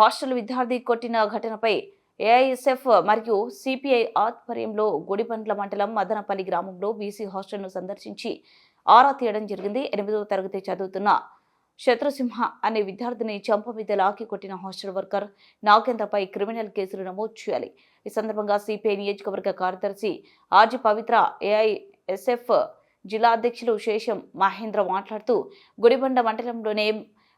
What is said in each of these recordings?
Hostel విద్యార్థి కొట్టిన ఘటనపై ఏఐఎస్ఎఫ్ మరియు సిపిఐ ఆధ్వర్యంలో గుడిబండ్ల మండలం మదనపల్లి గ్రామంలో బీసీ హాస్టల్ను సందర్శించి ఆరా తీయడం జరిగింది. 8వ తరగతి చదువుతున్న శత్రుసింహ అనే విద్యార్థిని చెంప మీద లాకి కొట్టిన హాస్టల్ వర్కర్ నాగేంద్రపై క్రిమినల్ కేసులు నమోదు చేయాలి. ఈ సందర్భంగా సిపిఐ నియోజకవర్గ కార్యదర్శి ఆర్జి పవిత్ర, ఏఐఎస్ఎఫ్ జిల్లా అధ్యక్షులు శేషం మహేంద్ర మాట్లాడుతూ గుడిబండ మండలంలోనే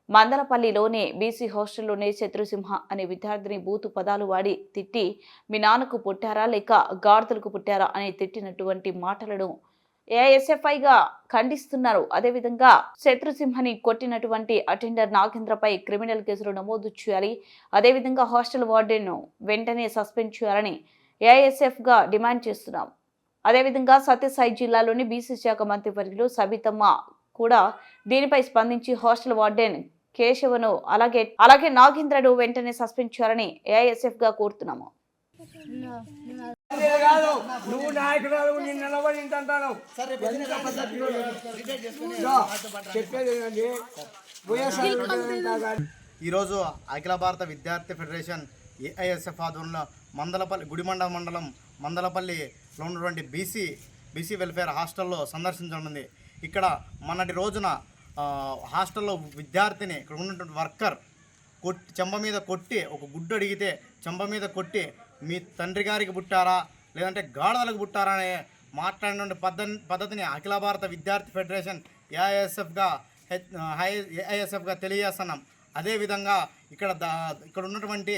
మందలపల్లిలోనే బీసీ హాస్టల్లోనే శత్రుసింహ అనే విద్యార్థిని బూతు పదాలు వాడి తిట్టి మీ నాన్నకు పుట్టారా లేక గాడిదలకు పుట్టారా అని తిట్టినటువంటి మాటలను ఏఐఎస్ఎఫ్ఐగా ఖండిస్తున్నారు. అదేవిధంగా శత్రుసింహని కొట్టినటువంటి అటెండర్ నాగేంద్రపై క్రిమినల్ కేసులు నమోదు చేయాలి. అదేవిధంగా హాస్టల్ వార్డెన్ను వెంటనే సస్పెండ్ చేయాలని ఏఐఎస్ఎఫ్గా డిమాండ్ చేస్తున్నాం. అదేవిధంగా సత్యసాయి జిల్లాలోని బీసీ శాఖ మంత్రి వర్యులు సబితమ్మ కూడా దీనిపై స్పందించి హాస్టల్ వార్డెన్ కేశవను అలాగే నాగేంద్రను వెంటనే సస్పెండ్ చేయాలని ఏఐఎస్ఎఫ్ గా కోరుతున్నాము. ఈరోజు అఖిల భారత విద్యార్థి ఫెడరేషన్ ఏఐఎస్ఎఫ్ ఆధ్వర్యంలో గుడిమండ మండలం మందలపల్లిలో ఉన్నటువంటి బీసీ వెల్ఫేర్ హాస్టల్లో సందర్శించనుంది. ఇక్కడ మొన్నటి రోజున హాస్టల్లో విద్యార్థిని ఇక్కడ ఉన్నటువంటి వర్కర్ చెంప మీద కొట్టి ఒక గుడ్డు అడిగితే చెంప మీద కొట్టి మీ తండ్రి గారికి పుట్టారా లేదంటే గాడిదలకు పుట్టారా అనే మాట్లాడినటువంటి పద్ధతిని అఖిల భారత విద్యార్థి ఫెడరేషన్ ఏఐఎస్ఎఫ్గా తెలియజేస్తున్నాం. అదేవిధంగా ఇక్కడ ఉన్నటువంటి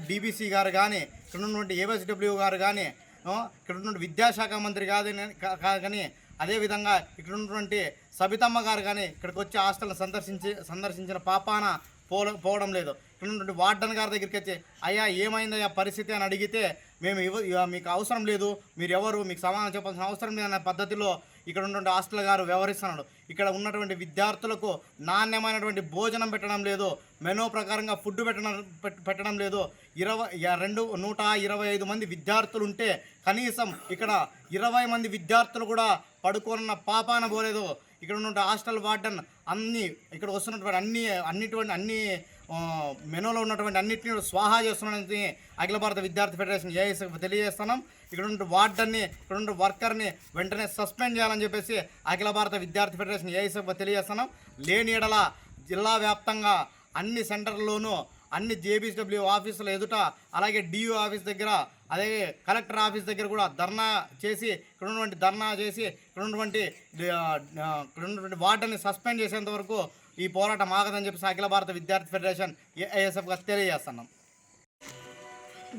డీబీసీ గారు కానీ ఇక్కడ ఉన్నటువంటి ఏఎస్డబ్ల్యూ గారు కానీ ఇక్కడ ఉన్నటువంటి విద్యాశాఖ మంత్రి కానీ అదేవిధంగా ఇక్కడ ఉన్నటువంటి సబితమ్మ గారు కానీ ఇక్కడికి వచ్చి హాస్టల్ని సందర్శించిన పాపాన పోవడం లేదు. ఇక్కడ ఉన్నటువంటి వార్డెన్ గారి దగ్గరికి వచ్చి అయ్యా ఏమైందయ్యా పరిస్థితి అని అడిగితే మేము మీకు అవసరం లేదు, మీరు ఎవరు, మీకు సమాధానం చెప్పాల్సిన అవసరం లేదనే పద్ధతిలో ఇక్కడ ఉన్నటువంటి హాస్టల్ గారు వ్యవహరిస్తున్నాడు. ఇక్కడ ఉన్నటువంటి విద్యార్థులకు నాణ్యమైనటువంటి భోజనం పెట్టడం లేదు, మెనూ ప్రకారంగా ఫుడ్ పెట్టడం లేదు. 125 మంది విద్యార్థులు ఉంటే కనీసం ఇక్కడ 20 మంది విద్యార్థులు కూడా పడుకోనున్న పాపాన పోలేదు. ఇక్కడ ఉన్నటువంటి హాస్టల్ వార్డెన్ ఇక్కడ వస్తున్నటువంటి అన్ని మెనూలో ఉన్నటువంటి అన్నింటినీ స్వాహా చేస్తున్నాడని అఖిల భారత విద్యార్థి ఫెడరేషన్ ఏఐఎస్ఎఫ్ తెలియజేస్తున్నాం. ఇక్కడ ఉన్న వార్డన్ని ఇక్కడ ఉన్న వర్కర్ని వెంటనే సస్పెండ్ చేయాలని చెప్పేసి అఖిల భారత విద్యార్థి ఫెడరేషన్ ఏఐఎస్ఎఫ్ తెలియజేస్తున్నాం. లేని ఎడల జిల్లా వ్యాప్తంగా అన్ని సెంటర్లలోనూ అన్ని జేబీడబ్ల్యూ ఆఫీసుల ఎదుట అలాగే డియూ ఆఫీస్ దగ్గర అలాగే కలెక్టర్ ఆఫీస్ దగ్గర కూడా ధర్నా చేసి ఇక్కడ ఉన్నటువంటి వార్డన్ని సస్పెండ్ చేసేంత వరకు ఈ పోరాటం ఆగదని చెప్పేసి అఖిల భారత విద్యార్థి ఫెడరేషన్ ఏఐఎస్ఎఫ్గా తెలియజేస్తున్నాం.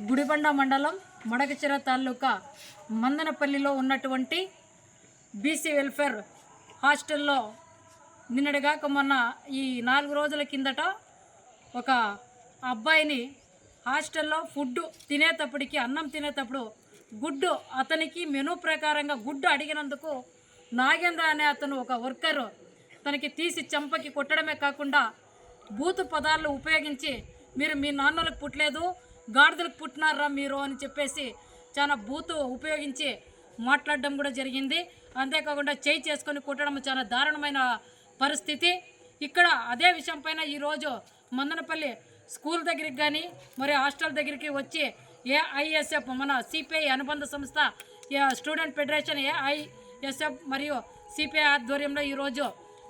గుడిబండ మండలం మడకచిర తాలూకా మందనపల్లిలో ఉన్నటువంటి బీసీ వెల్ఫేర్ హాస్టల్లో నిన్నటిగాక మొన్న ఈ 4 రోజుల కిందట ఒక అబ్బాయిని హాస్టల్లో ఫుడ్ తినేటప్పటికి అన్నం తినేటప్పుడు గుడ్డు అతనికి మెనూ ప్రకారంగా గుడ్డు అడిగినందుకు నాగేంద్ర అనే అతను ఒక వర్కరు తనకి తీసి చెంపకి కొట్టడమే కాకుండా బూతు పదాలు ఉపయోగించి మీరు మీ నాన్నలకు పుట్టలేదు గాడిదలకు పుట్టినారా మీరు అని చెప్పేసి చాలా బూతు ఉపయోగించి మాట్లాడడం కూడా జరిగింది. అంతేకాకుండా చేయి చేసుకొని కొట్టడం చాలా దారుణమైన పరిస్థితి. ఇక్కడ అదే విషయం పైన ఈరోజు మందనపల్లి స్కూల్ దగ్గరికి కానీ మరి హాస్టల్ దగ్గరికి వచ్చి ఏఐఎస్ఎఫ్ మన సిపిఐ అనుబంధ సంస్థ స్టూడెంట్ ఫెడరేషన్ ఏఐఎస్ఎఫ్ మరియు సిపిఐ ఆధ్వర్యంలో ఈరోజు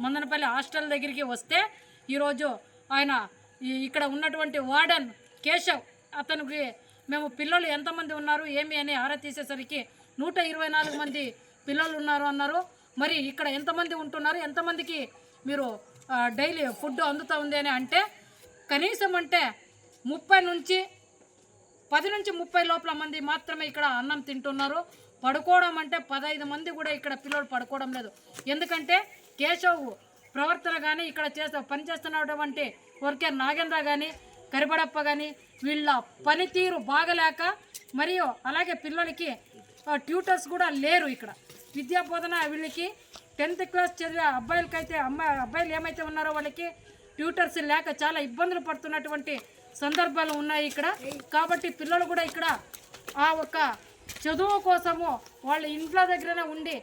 మందనపల్లి హాస్టల్ దగ్గరికి వస్తే ఈరోజు ఆయన ఇక్కడ ఉన్నటువంటి వార్డెన్ కేశవ్ అతనికి మేము పిల్లలు ఎంతమంది ఉన్నారు ఏమి అని ఆరా తీసేసరికి 124 మంది పిల్లలు ఉన్నారు అన్నారు. మరి ఇక్కడ ఎంతమంది ఉంటున్నారు, ఎంతమందికి మీరు డైలీ ఫుడ్ అందుతూ ఉంది అని అంటే కనీసం అంటే 10 నుంచి 30 లోపల మంది మాత్రమే ఇక్కడ అన్నం తింటున్నారు. పడుకోవడం అంటే 15 మంది కూడా ఇక్కడ పిల్లలు పడుకోవడం లేదు. ఎందుకంటే కేశవ్ ప్రవర్తన కానీ ఇక్కడ పనిచేస్తున్నటువంటి వర్కర్ నాగేంద్ర కానీ కరిబడప్ప కానీ వీళ్ళ పనితీరు బాగలేక మరియు అలాగే పిల్లలకి ట్యూటర్స్ కూడా లేరు. ఇక్కడ విద్యా బోధన వీళ్ళకి 10th క్లాస్ చదివే అబ్బాయిలకైతే అబ్బాయిలు ఏమైతే ఉన్నారో వాళ్ళకి ట్యూటర్స్ లేక చాలా ఇబ్బందులు పడుతున్నటువంటి సందర్భాలు ఉన్నాయి ఇక్కడ. కాబట్టి పిల్లలు కూడా ఇక్కడ ఆ ఒక చదువు కోసము వాళ్ళ ఇంట్లో దగ్గరనే ఉండి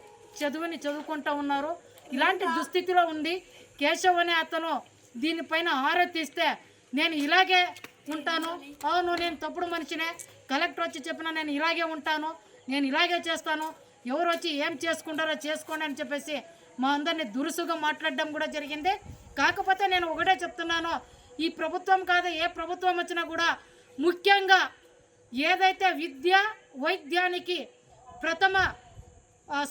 చదువుకుంటూ ఉన్నారు. ఇలాంటి దుస్థితిలో ఉంది కేశవ్ అనే అతను దీనిపైన ఆరా తీస్తే నేను ఇలాగే ఉంటాను. అవును, నేను తప్పుడు మనిషినే, కలెక్టర్ వచ్చి చెప్పినా నేను ఇలాగే ఉంటాను, నేను ఇలాగే చేస్తాను, ఎవరు వచ్చి ఏం చేసుకుంటారో చేసుకోండి అని చెప్పేసి మా అందరినీ దురుసుగా మాట్లాడడం కూడా జరిగింది. కాకపోతే నేను ఒకటే చెప్తున్నాను, ఈ ప్రభుత్వం కాదు ఏ ప్రభుత్వం వచ్చినా కూడా ముఖ్యంగా ఏదైతే విద్య వైద్యానికి ప్రథమ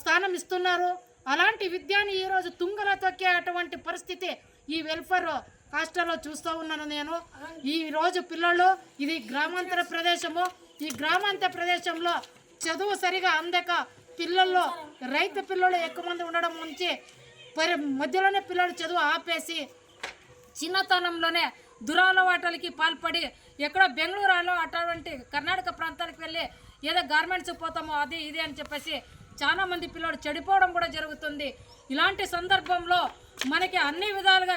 స్థానం ఇస్తున్నారో అలాంటి విద్యని ఈరోజు తుంగలో తొక్కే అటువంటి పరిస్థితి ఈ వెల్ఫేర్ హాస్టల్లో చూస్తూ ఉన్నాను నేను. ఈరోజు పిల్లలు, ఇది గ్రామాంతర ప్రదేశము, ఈ గ్రామాంతర ప్రదేశంలో చదువు సరిగా అందక పిల్లల్లో రైతు పిల్లలు ఎక్కువ మంది ఉండడం నుంచి మధ్యలోనే పిల్లలు చదువు ఆపేసి చిన్నతనంలోనే దురలవాట్లకి పాల్పడి ఎక్కడో బెంగళూరులో అటువంటి కర్ణాటక ప్రాంతాలకు వెళ్ళి ఏదో గార్మెంట్స్ పోతామో అది ఇది అని చెప్పేసి చాలా మంది పిల్లలు చెడిపోవడం కూడా జరుగుతుంది. ఇలాంటి సందర్భంలో మనకి అన్ని విధాలుగా